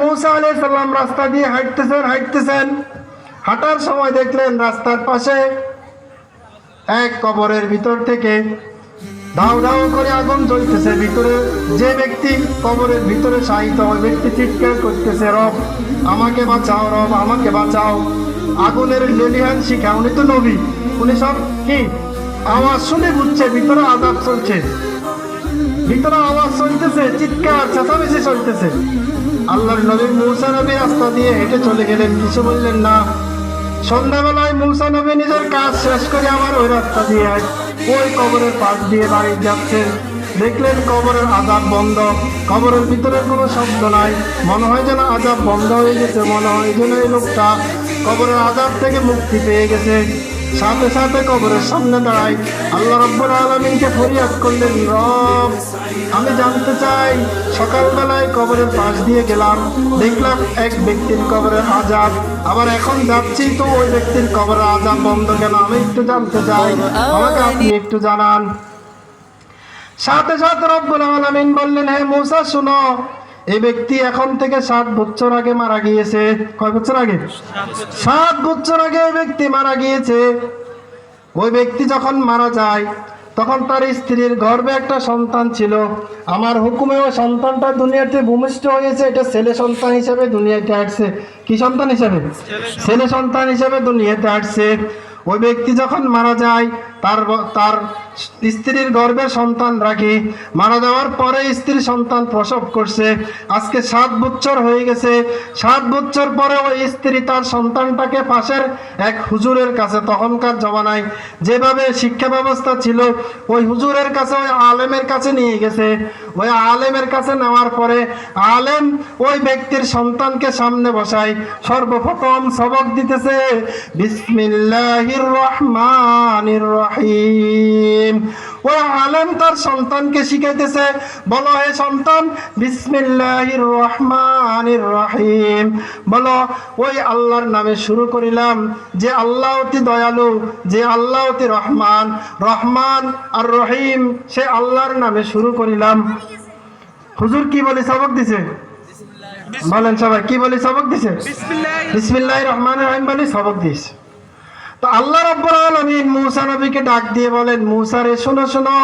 মূসা আলাইহিস সালাম রাস্তা দিয়ে হাঁটতেছেন। হাঁটার সময় দেখলেন রাস্তার পাশে এক কবরের ভিতর থেকে দাউ দাউ করে আগুন জ্বলতেছে। ভিতরে যে ব্যক্তি কবরের ভিতরে শায়িত, ওই ব্যক্তি চিৎকার করতেছে, রব আমাকে বাঁচাও, রব আমাকে বাঁচাও। আগুনের লেলিহান শিখা, উনি তো নবী, উনি সব কি আওয়াজ শুনে বুঝছে ভিতরে আযাব চলছে, ভিতরে আওয়াজ চলতেছে, চিৎকার চেঁচামেচি চলতেছে। আল্লাহর নবী মূসা নবী রাস্তা দিয়ে হেঁটে চলে গেলেন, কিছু বললেন না। সন্ধ্যাবেলায় মূসা নবী নিজের কাজ শেষ করে আবার ওই রাস্তা দিয়ে ওই কবরের পাশ দিয়ে বাড়ি যাচ্ছেন। দেখলেন কবরের আযাব বন্ধ, কবরের ভিতরে কোনো শব্দ নাই। মনে হয় যেন আযাব বন্ধ হয়ে গেছে, মনে হয় যেন এই লোকটা কবরের আযাব থেকে মুক্তি পেয়ে গেছে। সাথে সাথে কবরের সামনে দাঁড়াই আল্লাহ রাব্বুল আলামিনকে ফরিয়াদ করলেন, রব আমি জানতে চাই, সকালবেলায় কবরের পাশ দিয়ে গেলাম, দেখলাম এক ব্যক্তির কবরের আযাব, আবার এখন যাচ্ছি তো ওই ব্যক্তির কবরের আযাব বন্ধ কেন? আমি একটু জানতে চাই, আমাকে আপনি একটু জানান। সাথে সাথে রব্বুল আলামিন বললেন, হে মূসা শুনো, এই ব্যক্তি এখন থেকে 7 বছর আগে মারা গিয়েছে। কয় বছর আগে? 7 বছর আগে এই ব্যক্তি মারা গিয়েছে। ওই ব্যক্তি যখন মারা যায় তখন তার স্ত্রীর গর্ভে একটা সন্তান ছিল। আমার হুকুমে ওই সন্তানটা দুনিয়াতে ভূমিষ্ঠ হয়েছে, এটা ছেলে সন্তান হিসেবে দুনিয়াতে আসছে। কি সন্তান হিসেবে? ছেলে সন্তান হিসেবে দুনিয়াতে আসছে। ওই ব্যক্তি যখন মারা যায় তার স্ত্রীর গর্ভে সন্তান রাখি, মারা যাওয়ার পরে স্ত্রী সন্তান প্রসব করছে। আজকে 7 বছর হয়ে গেছে। 7 বছর পরে ওই স্ত্রী তার সন্তানটাকে পাশের এক হুজুরের কাছে, তখনকার জমানায় যেভাবে শিক্ষা ব্যবস্থা ছিল, ওই হুজুরের কাছে, ওই আলেমের কাছে নিয়ে গেছে। ওই আলেমের কাছে নেওয়ার পরে আলেম ওই ব্যক্তির সন্তানকে সামনে বসায়, সর্বপ্রথম সবক দিতেছে বিসমিল্লাহির রহমানির রহিম। ওই আলেম তার সন্তানকে শিখাইতেছে, বলো হে সন্তান বিসমিল্লাহির রহমানির রহিম, বলো ওই আল্লাহর নামে শুরু করিলাম, যে আল্লাহ অতি দয়ালু, যে আল্লাহ অতি রহমান, রহমান আর রহিম, সে আল্লাহর নামে শুরু করিলাম। হুজুর কি বলে সবক দিছে? বলেন সবাই, কি বলে সবক দিছে? বিসমিল্লাহির রহমানির রহিম বলে সবক দিছে। তো আল্লাহ রাব্বুল আলামিন মূসা নবীকে ডাক দিয়ে বলেন, মূসা রে শোনো শোনো,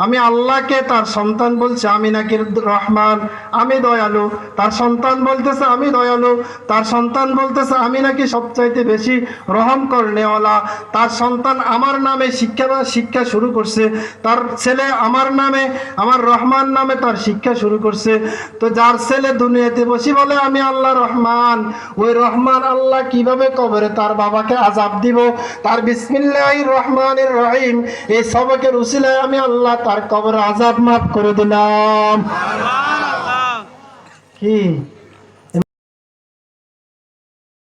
আমি আল্লাহকে তার সন্তান বলছে আমি নাকি রহমান, আমি দয়ালু। তার সন্তান বলতেছে আমি দয়ালু। তার সন্তান বলতেছে আমি নাকি সবচাইতে বেশি রহম করনেওয়ালা। তার সন্তান আমার নামে শিক্ষা শুরু করছে। তার ছেলে আমার নামে, আমার রহমান নামে তার শিক্ষা শুরু করছে। তো যার ছেলে দুনিয়াতে বসে বলে আমি আল্লাহ রহমান, ওই রহমান আল্লাহ কিভাবে কবরে তার বাবাকে আযাব দিব? তার বিসমিল্লাহির রহমানির রহিম এই সবকের উসিলায় আমি আল্লাহ তার কবরে আযাব মাফ করে দিলাম। কি